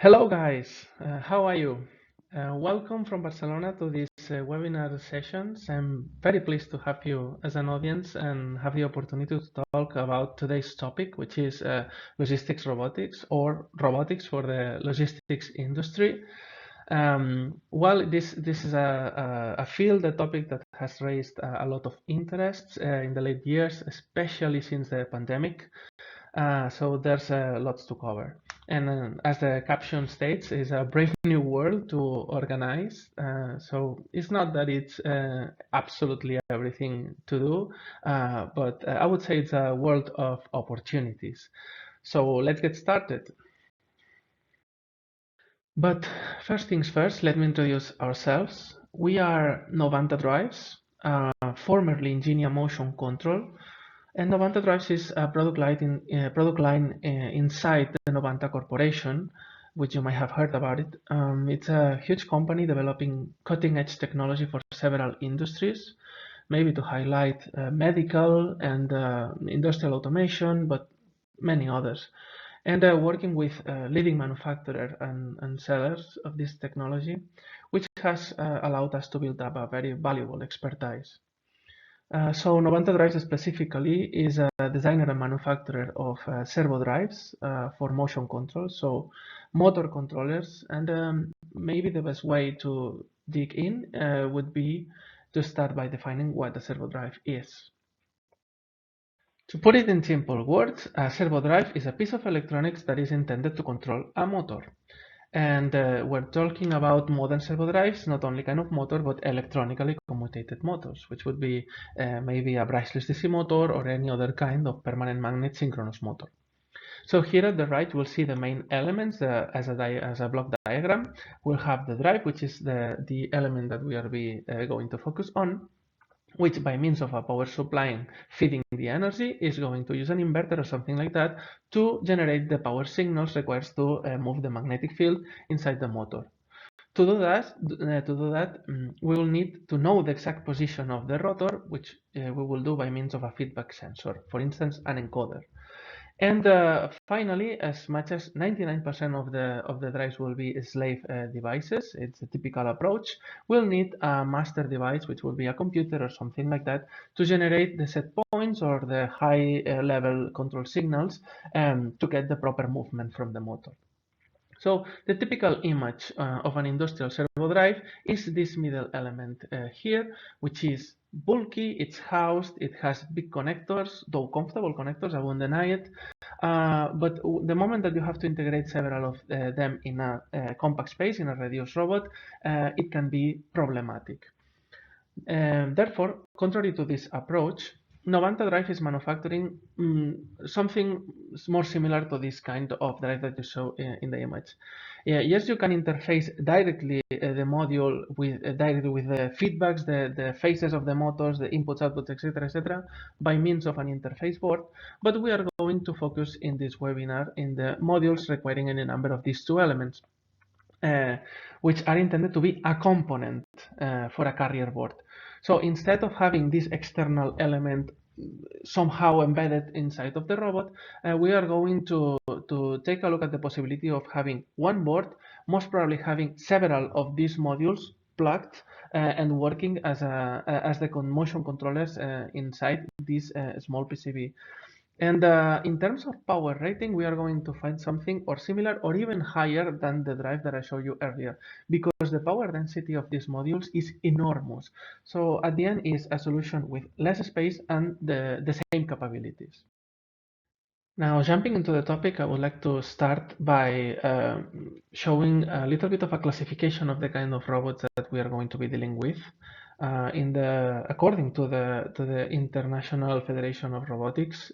Hello guys, how are you? Welcome from Barcelona to this webinar sessions. I'm very pleased to have you as an audience and have the opportunity to talk about today's topic, which is logistics robotics or robotics for the logistics industry. This is a field, a topic that has raised a lot of interest in the late years, especially since the pandemic. So there's lots to cover. And as the caption states, it's a brave new world to organize. So it's not that it's absolutely everything to do, but I would say it's a world of opportunities. So let's get started. But first things first, let me introduce ourselves. We are Novanta Drives, formerly Ingenia Motion Control. And Novanta Drives is a product line inside the Novanta Corporation, which you might have heard about it. It's a huge company developing cutting-edge technology for several industries, maybe to highlight medical and industrial automation, but many others. And working with leading manufacturers and sellers of this technology, which has allowed us to build up a very valuable expertise. So Novanta Drives specifically is a designer and manufacturer of servo drives for motion control, so motor controllers. And maybe the best way to dig in would be to start by defining what a servo drive is. To put it in simple words, a servo drive is a piece of electronics that is intended to control a motor. And we're talking about modern servo drives, not only kind of motor, but electronically commutated motors, which would be maybe a brushless DC motor or any other kind of permanent magnet synchronous motor. So here at the right, we'll see the main elements as a block diagram. We'll have the drive, which is the element that we are going to focus on, which by means of a power supply feeding the energy is going to use an inverter or something like that to generate the power signals required to move the magnetic field inside the motor. To do that, we will need to know the exact position of the rotor, which we will do by means of a feedback sensor, for instance, an encoder. And finally, as much as 99% of the drives will be slave devices, it's a typical approach, we'll need a master device, which will be a computer or something like that, to generate the set points or the high level control signals to get the proper movement from the motor. So the typical image of an industrial servo drive is this middle element here, which is bulky, it's housed, it has big connectors, though comfortable connectors, I won't deny it. But the moment that you have to integrate several of them in a compact space, in a reduced robot, it can be problematic. Therefore, contrary to this approach, Novanta Drive is manufacturing something more similar to this kind of drive that you saw in the image. Yes, you can interface directly the module with directly with the feedbacks, the phases of the motors, the inputs, outputs, etc., by means of an interface board. But we are going to focus in this webinar in the modules requiring any number of these two elements, which are intended to be a component for a carrier board. So instead of having this external element somehow embedded inside of the robot, we are going to take a look at the possibility of having one board, most probably having several of these modules plugged and working as the motion controllers inside this small PCB. And in terms of power rating, we are going to find something or similar or even higher than the drive that I showed you earlier, because the power density of these modules is enormous. So at the end is a solution with less space and the same capabilities. Now, jumping into the topic, I would like to start by showing a little bit of a classification of the kind of robots that we are going to be dealing with. According to the International Federation of Robotics,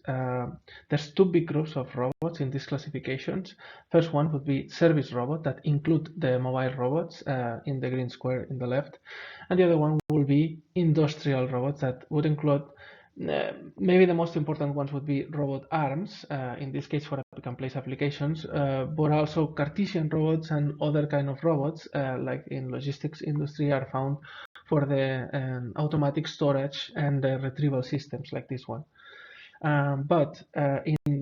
there's two big groups of robots in these classifications. First one would be service robot, that include the mobile robots in the green square in the left, and the other one will be industrial robots that would include maybe the most important ones would be robot arms, in this case for pick and place applications, but also Cartesian robots and other kind of robots, like in logistics industry, are found for the automatic storage and retrieval systems like this one. But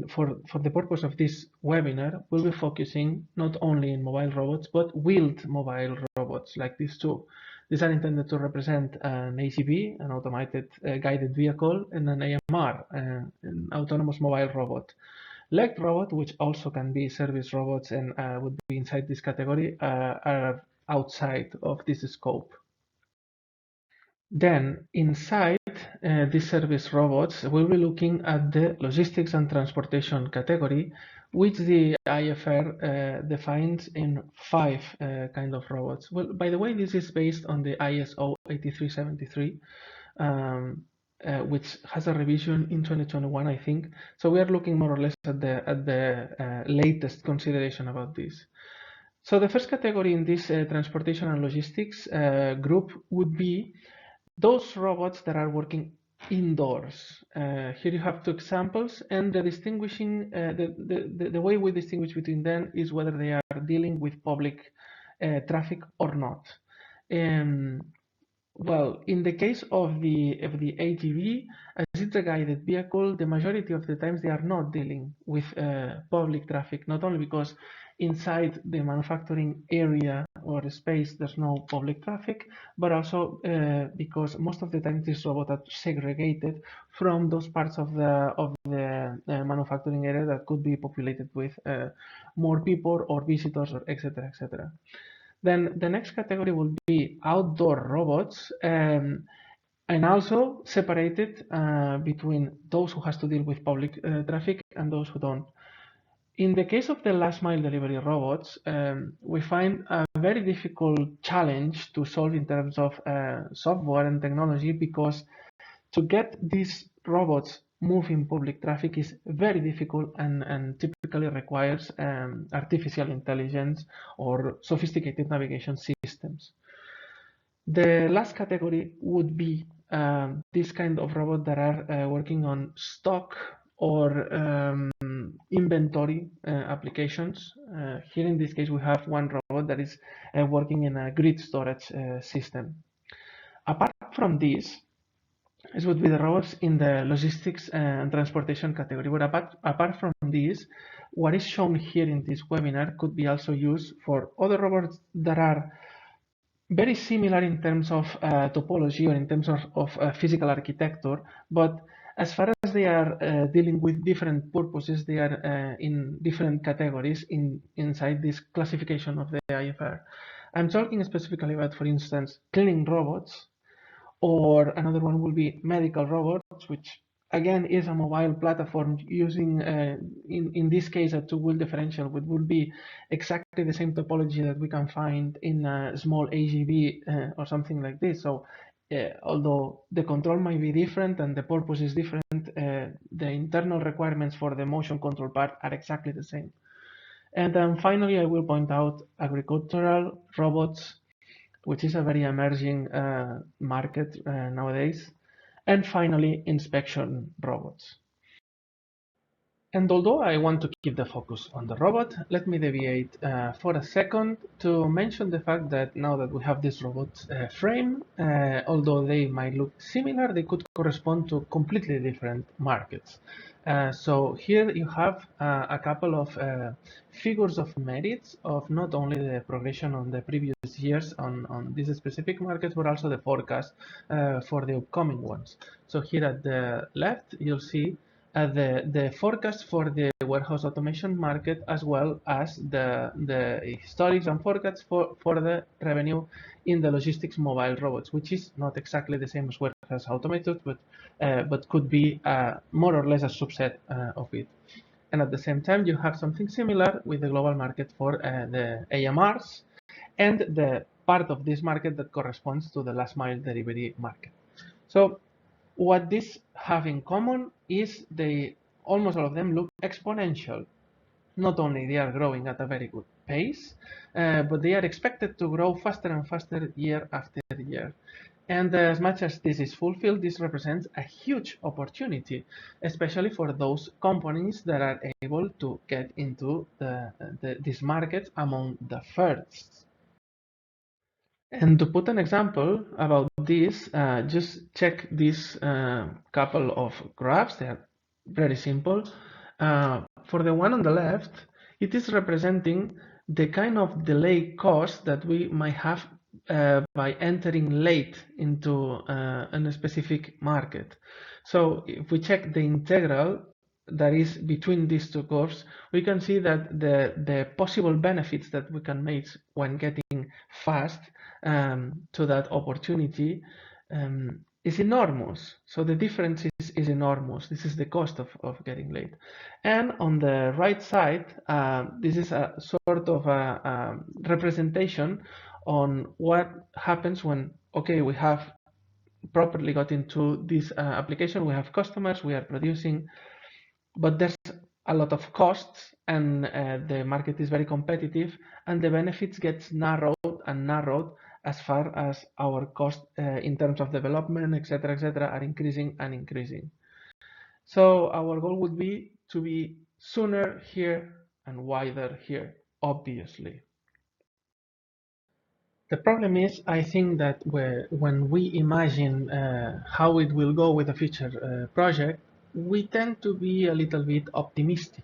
for the purpose of this webinar, we'll be focusing not only in mobile robots, but wheeled mobile robots like these two. These are intended to represent an AGV, an automated guided vehicle, and an AMR, an autonomous mobile robot. Legged robot, which also can be service robots and would be inside this category, are outside of this scope. Then inside these service robots, we'll be looking at the logistics and transportation category, which the IFR defines in 5 kind of robots. Well, by the way, this is based on the ISO 8373, which has a revision in 2021, I think. So we are looking more or less at the latest consideration about this. So the first category in this transportation and logistics group would be those robots that are working indoors. Here you have two examples, and the way we distinguish between them is whether they are dealing with public traffic or not. Well, in the case of the AGV, as it's a guided vehicle, the majority of the times they are not dealing with public traffic, not only because inside the manufacturing area or space there's no public traffic, but also because most of the time these robots are segregated from those parts of the manufacturing area that could be populated with more people or visitors, or etc. etc. Then the next category will be outdoor robots, and also separated between those who has to deal with public traffic and those who don't. In the case of the last mile delivery robots, we find a very difficult challenge to solve in terms of software and technology, because to get these robots move in public traffic is very difficult and typically requires artificial intelligence or sophisticated navigation systems. The last category would be this kind of robot that are working on stock or inventory applications. Here in this case we have one robot that is working in a grid storage system. Apart from this, this would be the robots in the logistics and transportation category. But apart from this, what is shown here in this webinar could be also used for other robots that are very similar in terms of topology or in terms of physical architecture, but as far as they are dealing with different purposes, they are in different categories inside this classification of the IFR. I'm talking specifically about, for instance, cleaning robots, or another one will be medical robots, which again is a mobile platform using, in this case, a two-wheel differential, which would be exactly the same topology that we can find in a small AGV or something like this. So although the control might be different and the purpose is different, the internal requirements for the motion control part are exactly the same. And then finally, I will point out agricultural robots, which is a very emerging market nowadays. And finally, inspection robots. And although I want to keep the focus on the robot, let me deviate for a second to mention the fact that now that we have this robot frame, although they might look similar, they could correspond to completely different markets. So here you have a couple of figures of merits of not only the progression on the previous years on these specific markets, but also the forecast for the upcoming ones. So here at the left, you'll see the forecast for the warehouse automation market, as well as the historics and forecasts for the revenue in the logistics mobile robots, which is not exactly the same as warehouse automated, but could be more or less a subset of it. And at the same time, you have something similar with the global market for the AMRs and the part of this market that corresponds to the last mile delivery market. So what these have in common is almost all of them look exponential. Not only they are growing at a very good pace, but they are expected to grow faster and faster year after year. And as much as this is fulfilled, this represents a huge opportunity, especially for those companies that are able to get into these markets among the first. And to put an example about this, just check this couple of graphs. They are Very simple. For the one on the left, it is representing the kind of delay cost that we might have by entering late into a specific market. So if we check the integral that is between these two curves, we can see that the possible benefits that we can make when getting fast to that opportunity is enormous. So the difference is enormous. This is the cost of getting late. And on the right side, this is a sort of a representation on what happens when, okay, we have properly got into this application, we have customers, we are producing, but there's a lot of costs, and the market is very competitive, and the benefits gets narrowed and narrowed as far as our cost in terms of development, etc., are increasing and increasing. So our goal would be to be sooner here and wider here, obviously. The problem is, I think that when we imagine how it will go with a future project, we tend to be a little bit optimistic.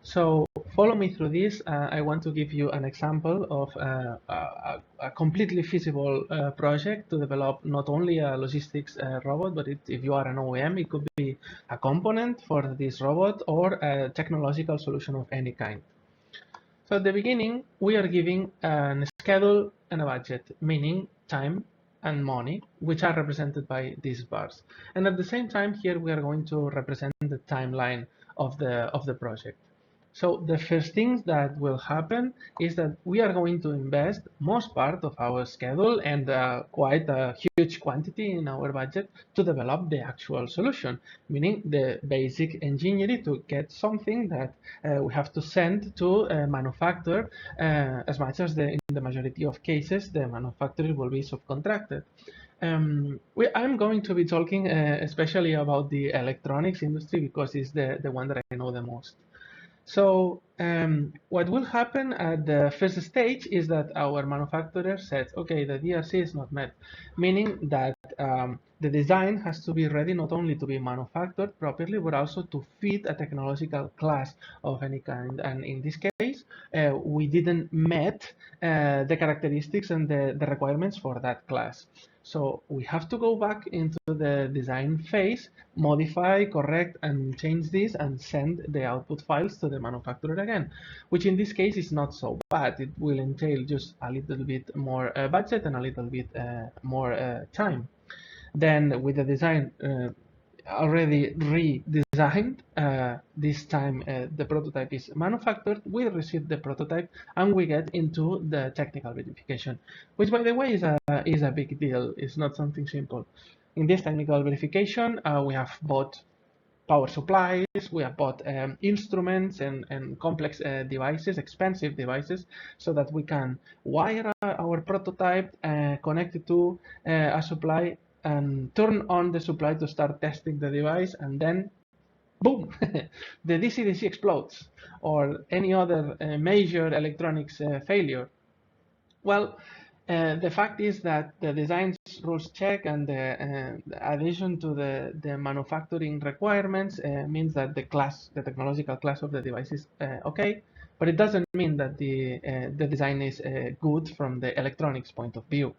So follow me through this. I want to give you an example of a completely feasible project to develop not only a logistics robot, but if you are an OEM, it could be a component for this robot or a technological solution of any kind. So at the beginning, we are giving a schedule and a budget, meaning time and money, which are represented by these bars. And at the same time, here we are going to represent the timeline of the project. So the first thing that will happen is that we are going to invest most part of our schedule and quite a huge quantity in our budget to develop the actual solution, meaning the basic engineering to get something that we have to send to a manufacturer, as much as in the majority of cases the manufacturer will be subcontracted. I'm going to be talking especially about the electronics industry because it's the one that I know the most. So what will happen at the first stage is that our manufacturer says, okay, the DRC is not met, meaning that the design has to be ready not only to be manufactured properly, but also to fit a technological class of any kind. And in this case, we didn't met the characteristics and the requirements for that class. So we have to go back into the design phase, modify, correct, and change this and send the output files to the manufacturer again, which in this case is not so bad. It will entail just a little bit more budget and a little bit more time. Then with the design already redesigned, this time the prototype is manufactured, we receive the prototype and we get into the technical verification, which by the way is a big deal. It's not something simple. In this technical verification, we have bought power supplies, we have bought instruments and complex devices, expensive devices, so that we can wire our prototype, connect it to a supply, and turn on the supply to start testing the device, and then boom, the DC-DC explodes, or any other major electronics failure. Well, the fact is that the design rules check and the addition to the manufacturing requirements means that the technological class of the device is okay, but it doesn't mean that the design is good from the electronics point of view.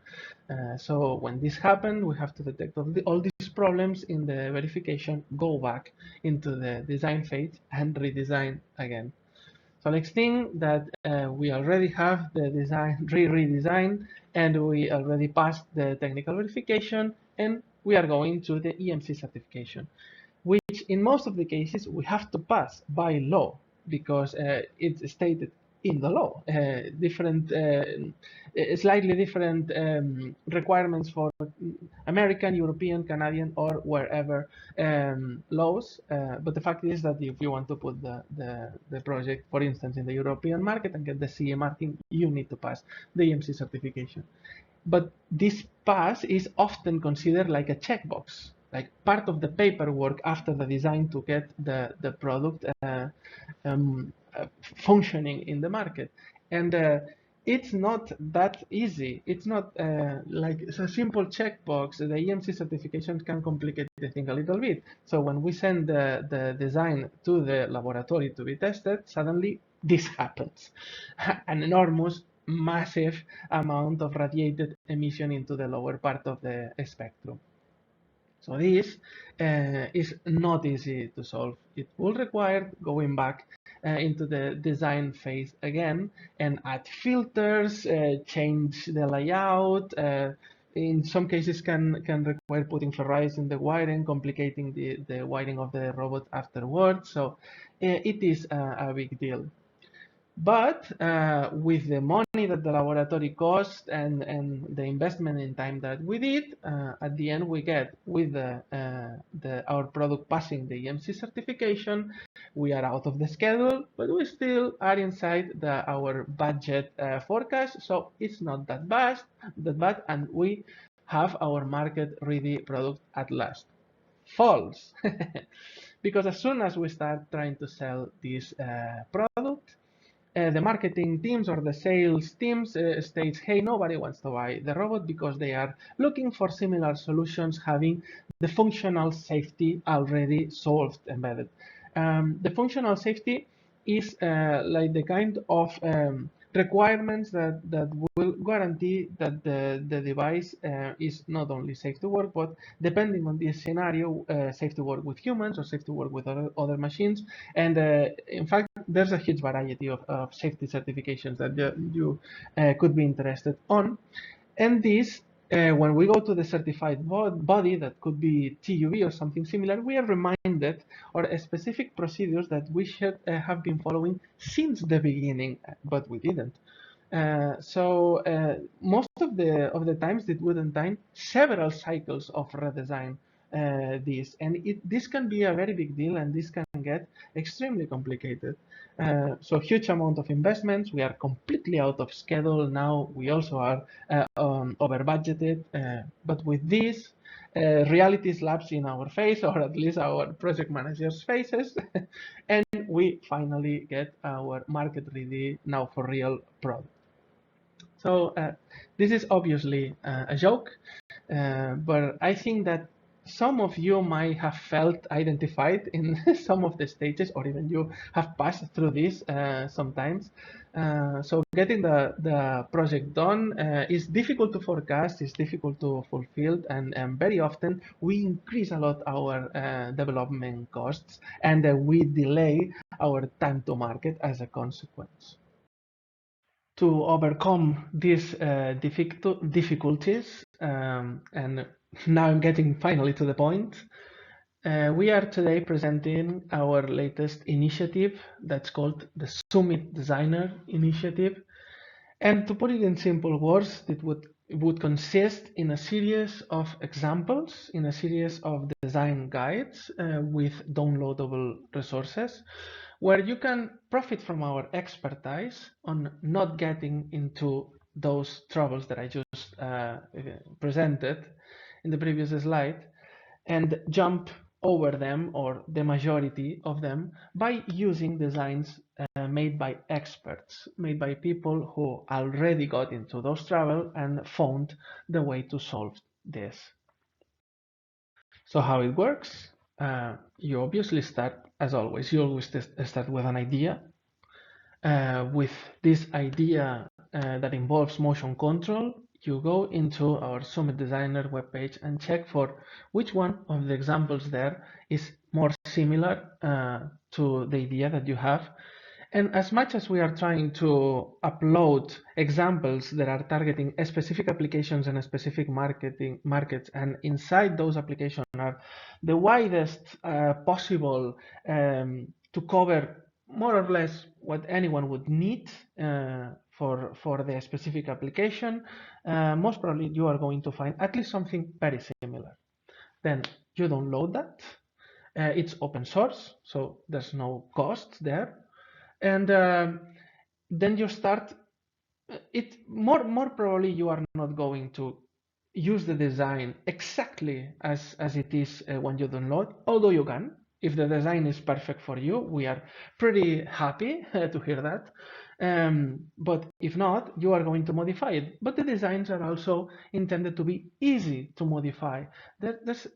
So when this happens, we have to detect all these problems in the verification, go back into the design phase and redesign again. So next thing that we already have the design redesign, and we already passed the technical verification, and we are going to the EMC certification, which in most of the cases we have to pass by law because it's stated in the law. Slightly different requirements for American, European, Canadian, or wherever laws. But the fact is that if you want to put the project, for instance, in the European market and get the CE marking, you need to pass the EMC certification. But this pass is often considered like a checkbox, like part of the paperwork after the design to get the product functioning in the market. And it's not that easy. It's not like it's a simple checkbox. The EMC certification can complicate the thing a little bit. So when we send the design to the laboratory to be tested, suddenly this happens. An enormous, massive amount of radiated emission into the lower part of the spectrum. So this is not easy to solve. It will require going back into the design phase again and add filters, change the layout. In some cases can require putting ferrites in the wiring, complicating the wiring of the robot afterwards. So it is a big deal. But with the money that the laboratory cost and the investment in time that we did, at the end we get with our product passing the EMC certification, we are out of the schedule, but we still are inside our budget forecast, so it's not that bad, and we have our market-ready product at last. False, because as soon as we start trying to sell this product, the marketing teams or the sales teams states, hey, nobody wants to buy the robot because they are looking for similar solutions having the functional safety already solved, embedded. The functional safety is like the kind of requirements that will guarantee that the device is not only safe to work, but depending on the scenario, safe to work with humans or safe to work with other machines. And in fact, there's a huge variety of safety certifications that you could be interested on. And this, when we go to the certified body, that could be TUV or something similar, we are reminded or specific procedures that we should have been following since the beginning, but we didn't. So most of the times it would entail several cycles of redesign this, and this can be a very big deal, and this can get extremely complicated. So huge amount of investments. We are completely out of schedule now. We also are over budgeted, but with this, reality slaps in our face, or at least our project managers' faces, and we finally get our market ready now for real product. So this is obviously a joke, but I think that some of you might have felt identified in some of the stages, or even you have passed through this sometimes. So getting the project done is difficult to forecast, is difficult to fulfill, and very often we increase a lot our development costs, and we delay our time to market as a consequence. To overcome these difficulties, and now I'm getting finally to the point, we are today presenting our latest initiative that's called the Sumit Designer Initiative. And to put it in simple words, it would consist in a series of examples, in a series of design guides with downloadable resources, where you can profit from our expertise on not getting into those troubles that I just presented in the previous slide, and jump over them, or the majority of them, by using designs made by experts, made by people who already got into those trouble and found the way to solve this. So how it works? You obviously start, as always, you always start with an idea. With this idea that involves motion control, you go into our Sumit Designer webpage and check for which one of the examples there is more similar to the idea that you have. And as much as we are trying to upload examples that are targeting specific applications and specific markets, and inside those applications are the widest possible to cover more or less what anyone would need for the specific application, most probably you are going to find at least something very similar. Then you download that. It's open source, so there's no cost there. And then you start. It more probably you are not going to use the design exactly as it is when you download, although you can. If the design is perfect for you, we are pretty happy to hear that. But if not, you are going to modify it. But the designs are also intended to be easy to modify. There's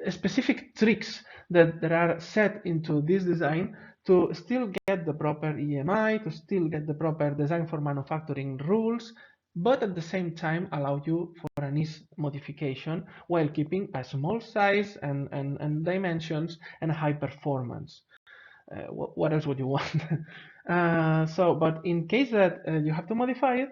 specific tricks that are set into this design to still get the proper EMI, to still get the proper design for manufacturing rules, but at the same time allow you for an easy modification while keeping a small size and dimensions and high performance. What else would you want? But in case that you have to modify it,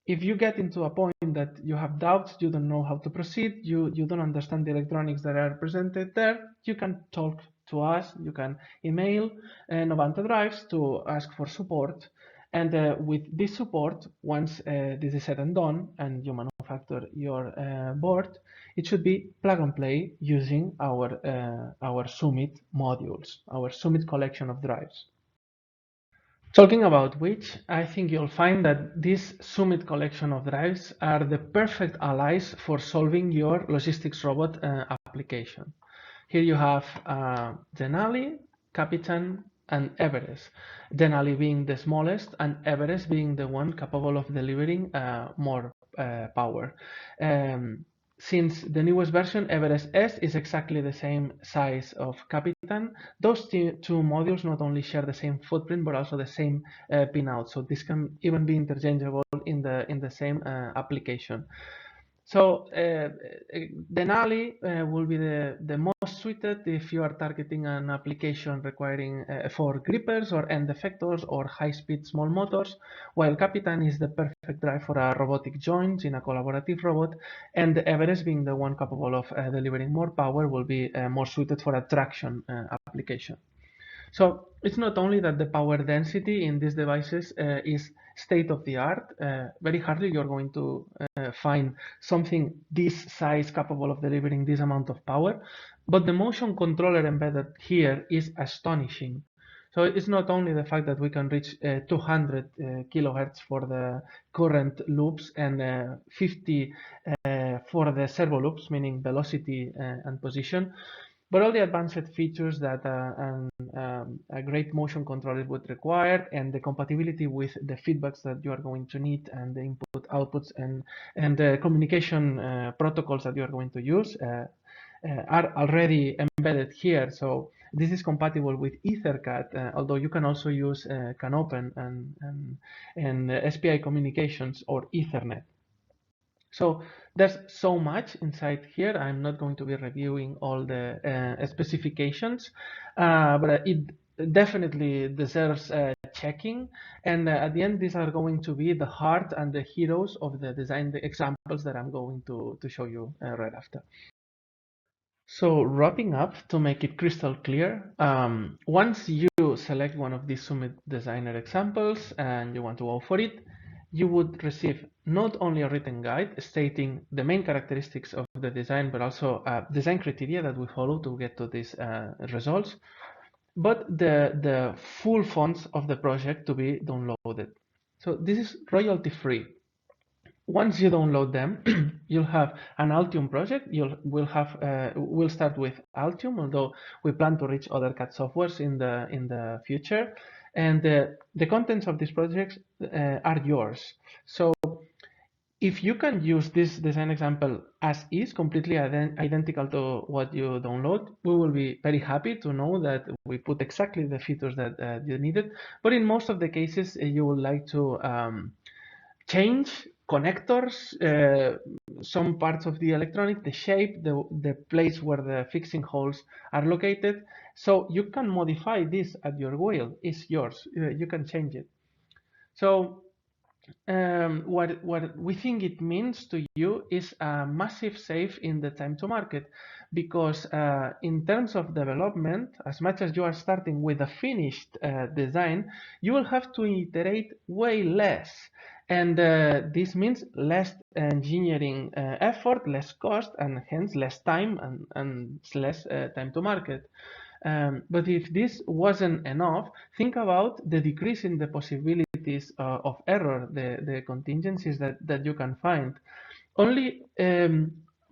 if you get into a point that you have doubts, you don't know how to proceed, you don't understand the electronics that are presented there, you can talk to us, you can email Novanta Drives to ask for support. And with this support, once this is said and done and you manufacture your board, it should be plug and play using our Sumit modules, our Sumit collection of drives. Talking about which, I think you'll find that this Sumit collection of drives are the perfect allies for solving your logistics robot application. Here you have Denali, Capitan, and Everest. Denali being the smallest, and Everest being the one capable of delivering more power. Since the newest version, Everest S, is exactly the same size of Capitan, those two modules not only share the same footprint but also the same pinout. So this can even be interchangeable in the same application. So Denali will be the most suited if you are targeting an application requiring for grippers or end effectors or high-speed small motors, while Capitan is the perfect drive for a robotic joint in a collaborative robot, and Everest, being the one capable of delivering more power, will be more suited for a traction application. So it's not only that the power density in these devices is state of the art. Very hardly you're going to find something this size capable of delivering this amount of power, but the motion controller embedded here is astonishing. So it's not only the fact that we can reach 200 kilohertz for the current loops and 50 for the servo loops, meaning velocity and position, but all the advanced features that a great motion controller would require, and the compatibility with the feedbacks that you are going to need, and the input outputs and the communication protocols that you are going to use are already embedded here. So this is compatible with EtherCAT, although you can also use CANopen and SPI communications or Ethernet. So there's so much inside here. I'm not going to be reviewing all the specifications, but it definitely deserves checking. And at the end, these are going to be the heart and the heroes of the design, the examples that I'm going to show you right after. So wrapping up, to make it crystal clear, once you select one of these Summit Designer examples and you want to go for it, you would receive not only a written guide stating the main characteristics of the design, but also design criteria that we follow to get to these results, but the full fonts of the project to be downloaded. So this is royalty free. Once you download them, you'll have an Altium project. We'll start with Altium, although we plan to reach other CAD softwares in the future. And the contents of these projects are yours. So if you can use this design example as is, completely identical to what you download, we will be very happy to know that we put exactly the features that you needed. But in most of the cases, you would like to change connectors, some parts of the electronic, the shape, the place where the fixing holes are located. So you can modify this at your will. It's yours. You can change it. So what we think it means to you is a massive save in the time to market, because in terms of development, as much as you are starting with a finished design, you will have to iterate way less. And this means less engineering effort, less cost, and hence less time and less time to market. But if this wasn't enough, think about the decrease in the possibilities of error, the contingencies that you can find. Only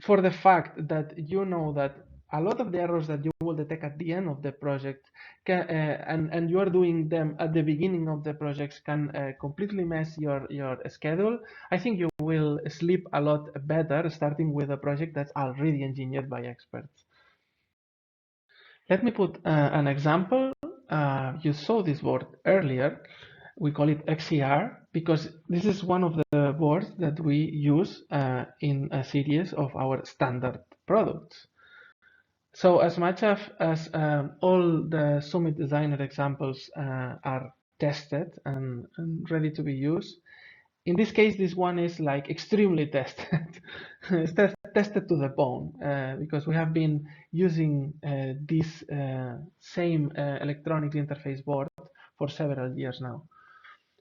for the fact that you know that a lot of the errors that you will detect at the end of the project and you are doing them at the beginning of the projects can completely mess your schedule. I think you will sleep a lot better starting with a project that's already engineered by experts. Let me put an example. You saw this board earlier. We call it XCR because this is one of the boards that we use in a series of our standard products. So as much as all the Sumit Designer examples are tested and ready to be used, in this case, this one is like extremely tested. It's tested to the bone because we have been using this same electronics interface board for several years now.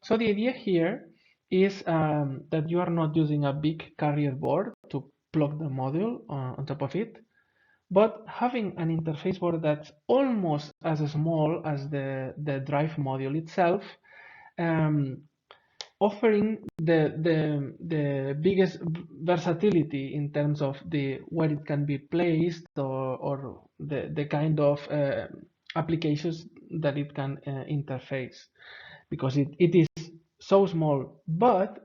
So the idea here is that you are not using a big carrier board to plug the module on top of it, but having an interface board that's almost as small as the drive module itself, offering the biggest versatility in terms of the where it can be placed or the kind of applications that it can interface, because it is so small, but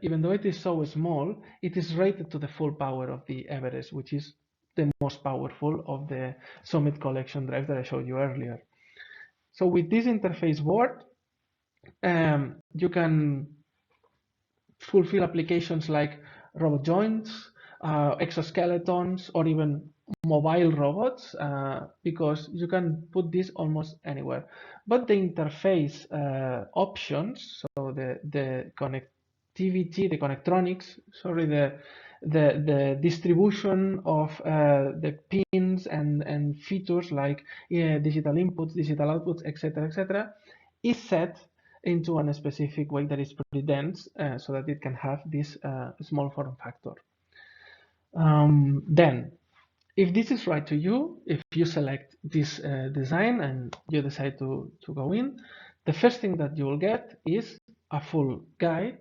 even though it is so small, it is rated to the full power of the Everest, which is the most powerful of the Summit collection drives that I showed you earlier. So with this interface board, you can fulfill applications like robot joints, exoskeletons, or even mobile robots, because you can put this almost anywhere. But the interface options, so the connectivity, the connectronics, sorry, the distribution of the pins and features like digital inputs, digital outputs, etc., is set into a specific way that is pretty dense so that it can have this small form factor. Then, if this is right to you, if you select this design and you decide to go in, the first thing that you will get is a full guide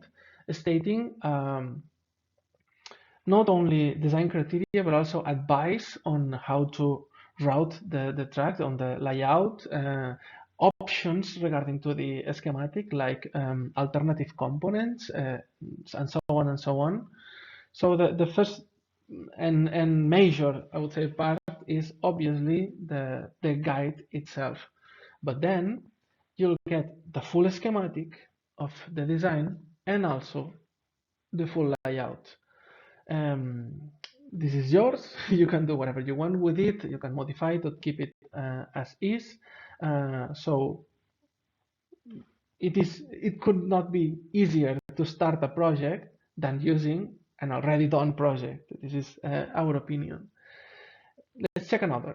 stating not only design criteria, but also advice on how to route the track, on the layout, options regarding to the schematic, like alternative components, and so on and so on. So the first and major, I would say, part is obviously the guide itself. But then you'll get the full schematic of the design and also the full layout. This is yours. You can do whatever you want with it. You can modify it or keep it as is. So it could not be easier to start a project than using an already done project. This is our opinion. Let's check another.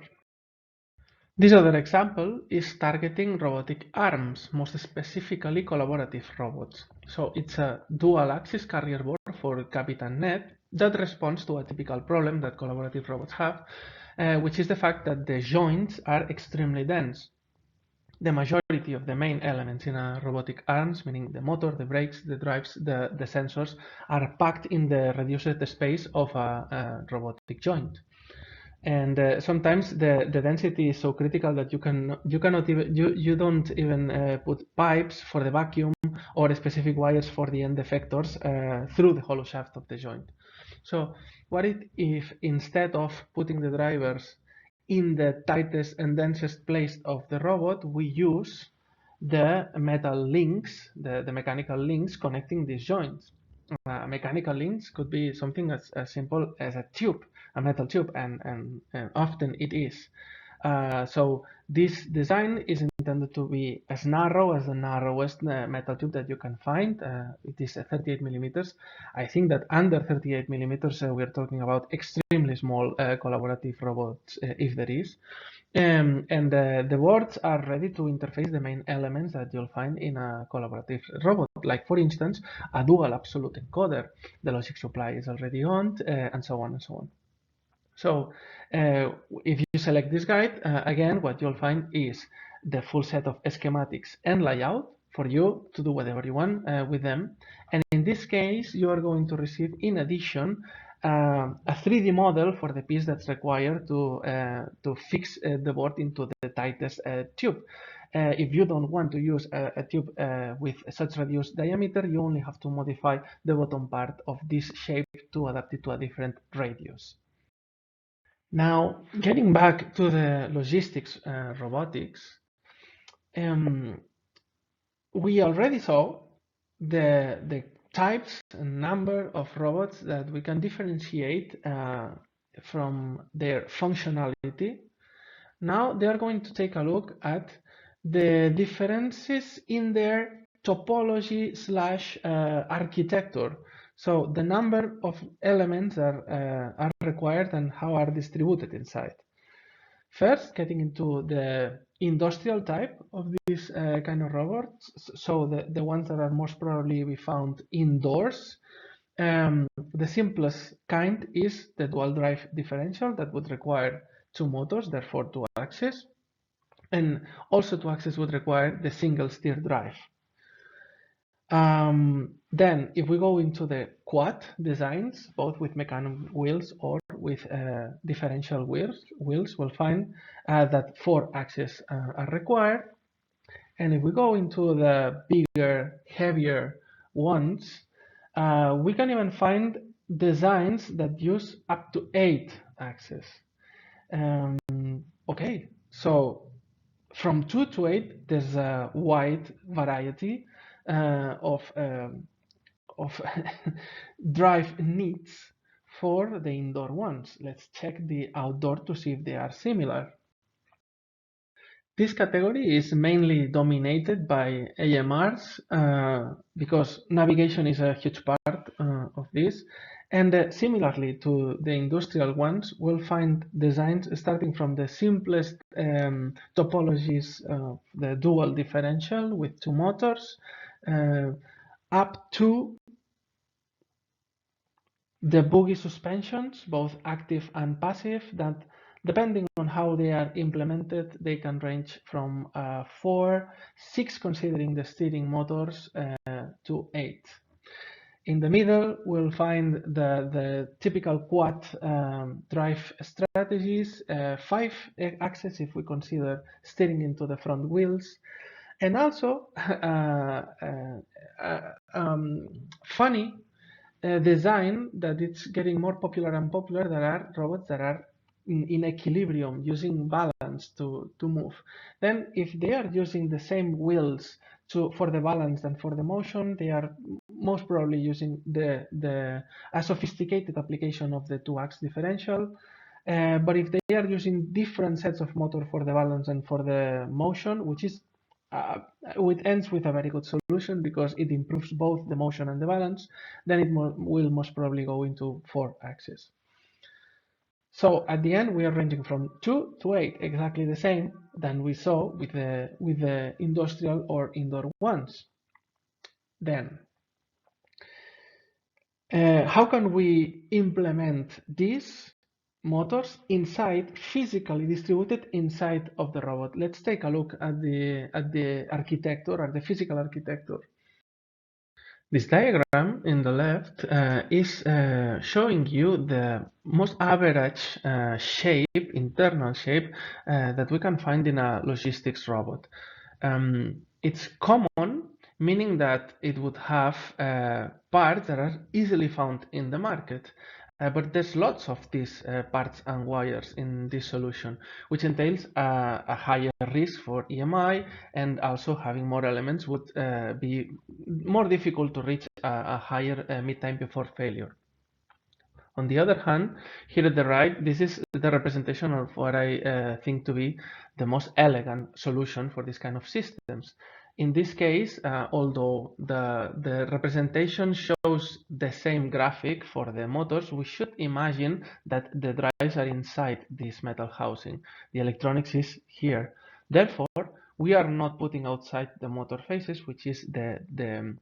This other example is targeting robotic arms, most specifically collaborative robots. So it's a dual-axis carrier board for Capitan Net that responds to a typical problem that collaborative robots have, which is the fact that the joints are extremely dense. The majority of the main elements in a robotic arms, meaning the motor, the brakes, the drives, the sensors, are packed in the reduced space of a robotic joint. And sometimes the density is so critical that you don't even put pipes for the vacuum or specific wires for the end effectors through the hollow shaft of the joint. So what if instead of putting the drivers in the tightest and densest place of the robot, we use the metal links, the mechanical links connecting these joints? Mechanical links could be something as simple as a tube, a metal tube, and often it is. So this design is intended to be as narrow as the narrowest metal tube that you can find. It is 38 millimeters. I think that under 38 millimeters, we're talking about extremely small collaborative robots, if there is. And the boards are ready to interface the main elements that you'll find in a collaborative robot, like for instance, a dual absolute encoder. The logic supply is already on, and so on and so on. So if you select this guide, again, what you'll find is the full set of schematics and layout for you to do whatever you want with them. And in this case, you are going to receive, in addition, a 3D model for the piece that's required to fix the board into the tightest tube. If you don't want to use a tube with such reduced diameter, you only have to modify the bottom part of this shape to adapt it to a different radius. Now, getting back to the logistics robotics, we already saw the types and number of robots that we can differentiate from their functionality. Now they are going to take a look at the differences in their topology slash architecture. So the number of elements are required and how are distributed inside. First, getting into the industrial type of these kind of robots, so the ones that are most probably be found indoors. The simplest kind is the dual drive differential that would require two motors, therefore two axes, and also two axes would require the single steer drive. Then if we go into the quad designs, both with mechanical wheels or with differential wheels, we'll find that 4 axes are required. And if we go into the bigger, heavier ones, we can even find designs that use up to 8 axes. Okay, so from 2 to 8, there's a wide variety of drive needs for the indoor ones. Let's check the outdoor to see if they are similar. This category is mainly dominated by AMRs because navigation is a huge part of this. And similarly to the industrial ones, we'll find designs starting from the simplest topologies of the dual differential with 2 motors up to the buggy suspensions, both active and passive, that depending on how they are implemented, they can range from 4, 6 considering the steering motors to 8. In the middle, we'll find the typical quad drive strategies, 5 axes if we consider steering into the front wheels, and also funny design that it's getting more popular and popular. There are robots that are in equilibrium, using balance to move. Then if they are using the same wheels for the balance and for the motion, they are most probably using a sophisticated application of the 2-ax differential. But if they are using different sets of motor for the balance and for the motion, which is it ends with a very good solution because it improves both the motion and the balance, then it will most probably go into 4 axes. So at the end, we are ranging from 2 to 8, exactly the same than we saw with the industrial or indoor ones. Then, how can we implement these motors physically distributed inside of the robot? Let's take a look at the architecture, or the physical architecture. This diagram in the left is showing you the most average internal shape that we can find in a logistics robot. It's common, meaning that it would have parts that are easily found in the market. But there's lots of these parts and wires in this solution, which entails a higher risk for EMI, and also having more elements would be more difficult to reach a higher mid-time before failure. On the other hand, here at the right, this is the representation of what I think to be the most elegant solution for this kind of systems. In this case, although the representation shows the same graphic for the motors, we should imagine that the drives are inside this metal housing. The electronics is here. Therefore, we are not putting outside the motor faces, which is the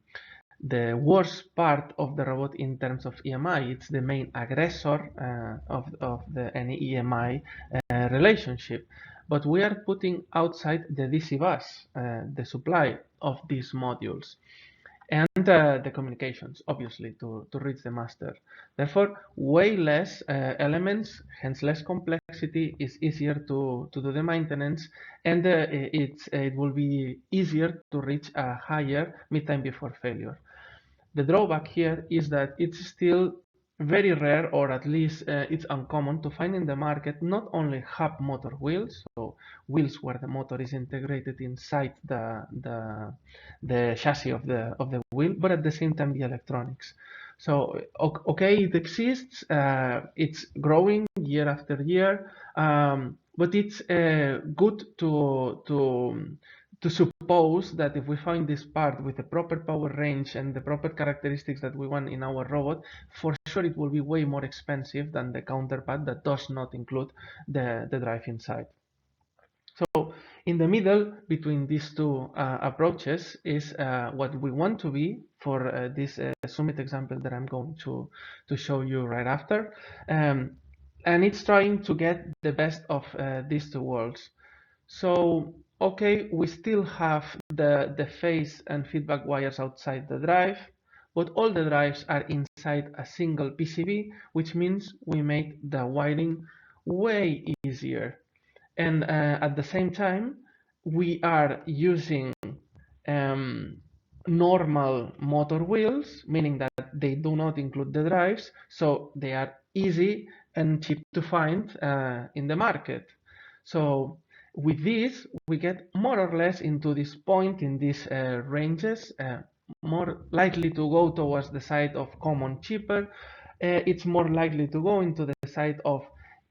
worst part of the robot in terms of EMI. It's the main aggressor of any EMI relationship. But we are putting outside the DC bus, the supply of these modules. and the communications, obviously, to reach the master. Therefore, way less elements, hence less complexity, is easier to do the maintenance, and it will be easier to reach a higher mid-time before failure. The drawback here is that it's still very rare, or at least it's uncommon, to find in the market not only hub motor wheels, so wheels where the motor is integrated inside the chassis of the wheel, but at the same time the electronics. So okay, it exists, it's growing year after year, but it's good to suppose that if we find this part with the proper power range and the proper characteristics that we want in our robot, for sure it will be way more expensive than the counterpart that does not include the drive inside. So in the middle between these two approaches is what we want to be for this Sumit example that I'm going to show you right after. And it's trying to get the best of these two worlds. So, okay, we still have the phase and feedback wires outside the drive, but all the drives are inside a single PCB, which means we make the wiring way easier. And at the same time, we are using normal motor wheels, meaning that they do not include the drives, so they are easy and cheap to find in the market. So with this, we get more or less into this point in these ranges, more likely to go towards the side of common, cheaper. It's more likely to go into the side of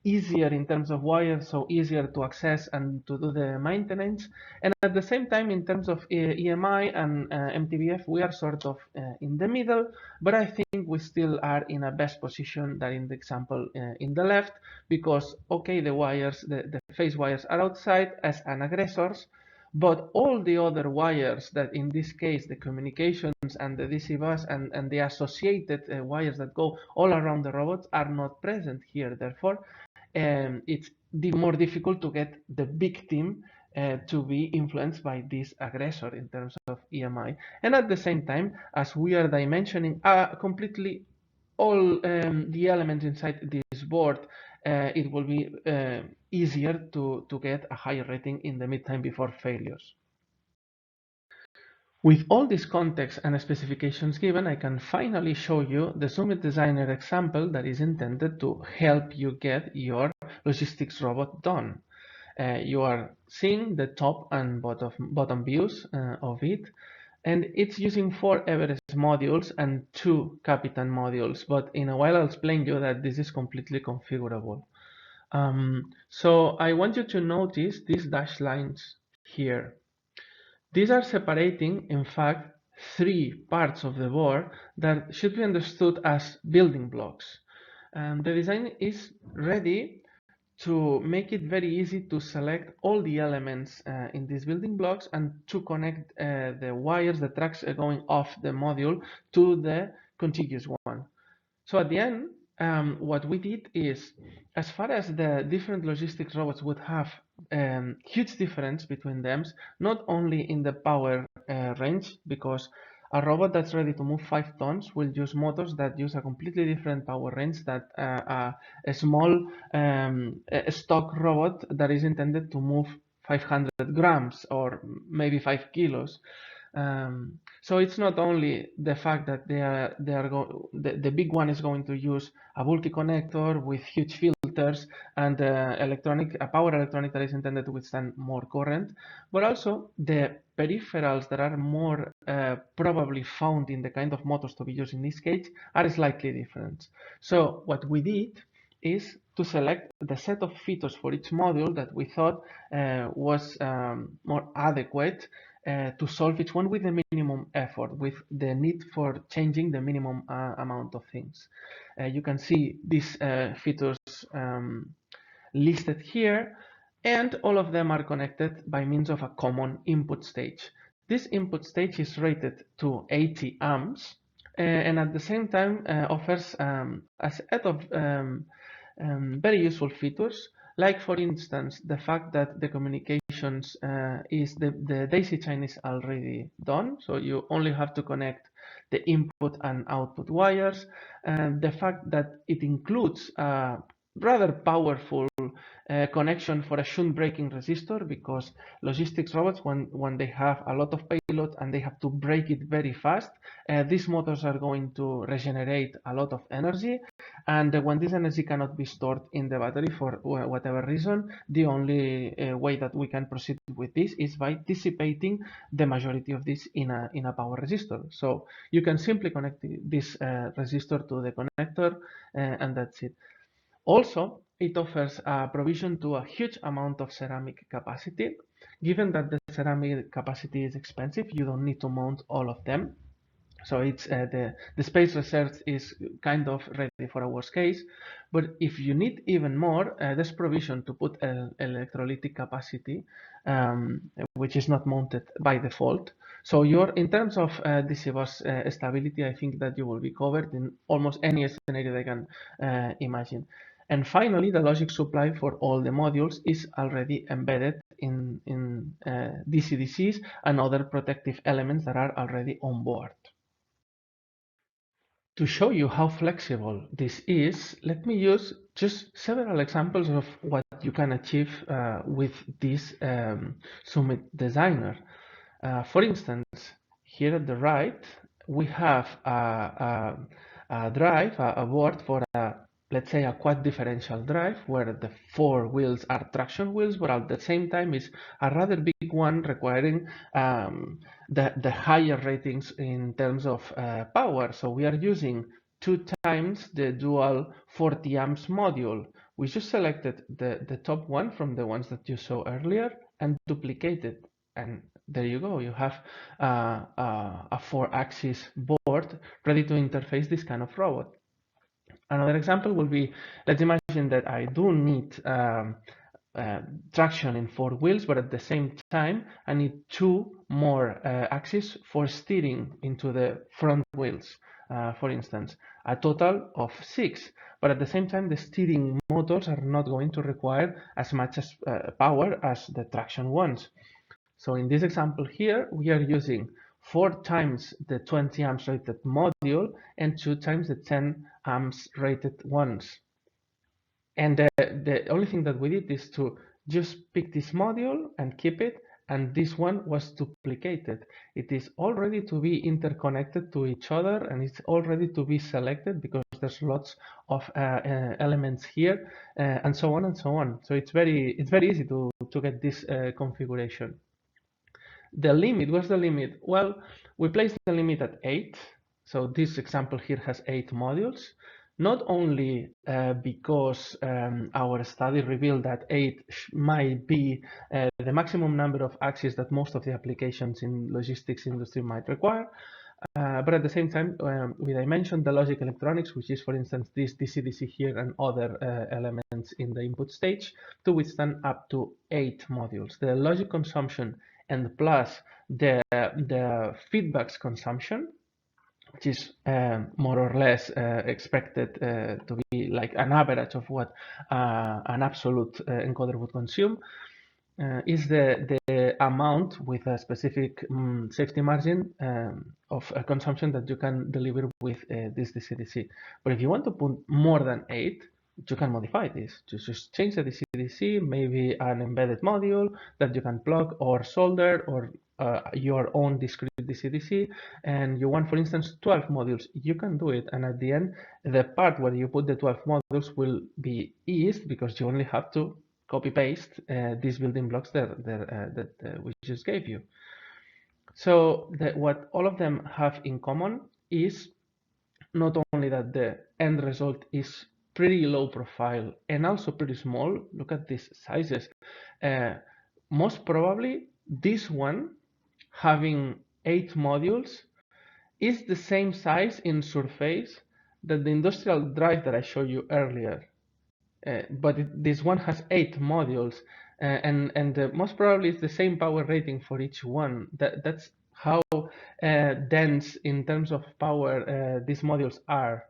easier in terms of wires, so easier to access and to do the maintenance. And at the same time, in terms of EMI and MTBF, we are sort of in the middle, but I think we still are in a best position than in the example in the left, because, okay, the wires, the phase wires are outside as an aggressors, but all the other wires that in this case the communications and the DC bus and the associated wires that go all around the robots are not present here. Therefore, it's more difficult to get the victim to be influenced by this aggressor in terms of EMI. And at the same time, as we are dimensioning completely all the elements inside this board, it will be easier to get a higher rating in the mid-time before failures. With all this context and specifications given, I can finally show you the Sumit Designer example that is intended to help you get your logistics robot done. You are seeing the top and bottom views of it, and it's using 4 Everest modules and 2 Capitan modules, but in a while I'll explain you that this is completely configurable. So I want you to notice these dashed lines here. These are separating, in fact, 3 parts of the board that should be understood as building blocks. The design is ready to make it very easy to select all the elements in these building blocks and to connect the wires, the tracks going off the module to the contiguous one. So at the end, what we did is, as far as the different logistics robots would have huge difference between them, not only in the power range, because a robot that's ready to move 5 tons will use motors that use a completely different power range than a small stock robot that is intended to move 500 grams or maybe 5 kilos. So it's not only the fact that the big one is going to use a bulky connector with huge filters and a power electronic that is intended to withstand more current, but also the peripherals that are more probably found in the kind of motors to be used in this case are slightly different. So what we did is to select the set of features for each module that we thought was more adequate to solve each one with the minimum effort, with the need for changing the minimum amount of things. You can see these features listed here, and all of them are connected by means of a common input stage. This input stage is rated to 80 amps and at the same time offers a set of very useful features Like for instance, the fact that the communications is the daisy chain is already done, so you only have to connect the input and output wires, and the fact that it includes a rather powerful connection for a shunt breaking resistor, because logistics robots, when they have a lot of payload and they have to break it very fast, these motors are going to regenerate a lot of energy, and when this energy cannot be stored in the battery for whatever reason, the only way that we can proceed with this is by dissipating the majority of this in a power resistor. So you can simply connect this resistor to the connector, and that's it. Also, it offers a provision to a huge amount of ceramic capacity. Given that the ceramic capacity is expensive, you don't need to mount all of them. So it's the space research is kind of ready for a worst case. But if you need even more, there's provision to put an electrolytic capacity, which is not mounted by default. So you're, in terms of DC bus stability, I think that you will be covered in almost any scenario they can imagine. And finally, the logic supply for all the modules is already embedded in DC-DCs and other protective elements that are already on board. To show you how flexible this is, let me use just several examples of what you can achieve with this Sumit Designer. For instance, here at the right, we have a drive, a board for let's say a quad differential drive, where the four wheels are traction wheels, but at the same time is a rather big one, requiring the higher ratings in terms of power. So we are using 2 times the dual 40 amps module. We just selected the top one from the ones that you saw earlier and duplicated, and there you go. You have a 4-axis board ready to interface this kind of robot. Another example will be, let's imagine that I do need traction in 4 wheels, but at the same time I need 2 more axes for steering into the front wheels, for instance, a total of 6. But at the same time, the steering motors are not going to require as much power as the traction ones. So in this example here, we are using 4 times the 20 amps rated module and 2 times the 10 amps rated ones. And the only thing that we did is to just pick this module and keep it, and this one was duplicated. It is all ready to be interconnected to each other, and it's all ready to be selected because there's lots of elements here, and so on and so on. So it's very easy to get this configuration. The limit, what's the limit? Well, we placed the limit at 8. So this example here has 8 modules. Not only because our study revealed that 8 might be the maximum number of axes that most of the applications in logistics industry might require, but at the same time, I mentioned the logic electronics, which is, for instance, this DC-DC here and other elements in the input stage, to withstand up to 8 modules. The logic consumption and plus the feedbacks consumption, which is more or less expected to be like an average of what an absolute encoder would consume, is the amount with a specific safety margin of consumption that you can deliver with this DC-DC. But if you want to put more than 8, you can modify this. Just change the DC-DC, maybe an embedded module that you can plug or solder, or your own discrete DC-DC, and you want, for instance, 12 modules, you can do it. And at the end, the part where you put the 12 modules will be eased because you only have to copy paste these building blocks that we just gave you. So what all of them have in common is not only that the end result is pretty low profile and also pretty small. Look at these sizes. Most probably this one, having 8 modules, is the same size in surface that the industrial drive that I showed you earlier. But this one has 8 modules, and most probably it's the same power rating for each one. That's how dense in terms of power these modules are.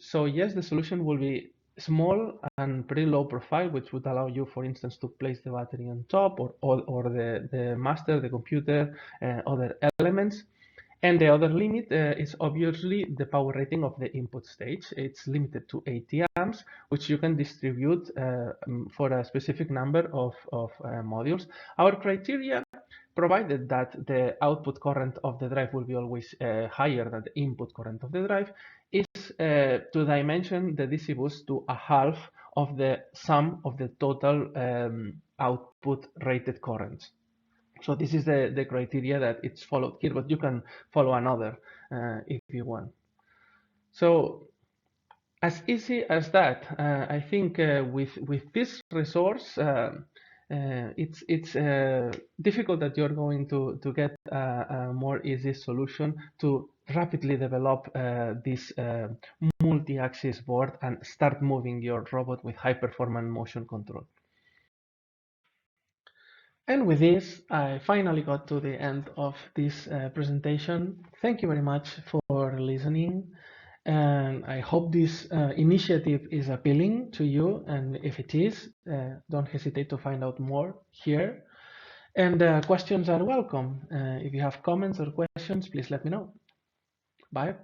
So yes, the solution will be small and pretty low profile, which would allow you, for instance, to place the battery on top or the master, the computer, other elements. And the other limit is obviously the power rating of the input stage. It's limited to 80 amps, which you can distribute for a specific number of modules. Our criteria, provided that the output current of the drive will be always higher than the input current of the drive, is to dimension the DC boost to a half of the sum of the total output rated currents. So this is the criteria that it's followed here, but you can follow another if you want. So as easy as that, I think with this resource, it's difficult that you're going to get a more easy solution to rapidly develop this multi-axis board and start moving your robot with high-performance motion control. And with this, I finally got to the end of this presentation. Thank you very much for listening. And I hope this initiative is appealing to you. And if it is, don't hesitate to find out more here. And questions are welcome. If you have comments or questions, please let me know. Bye.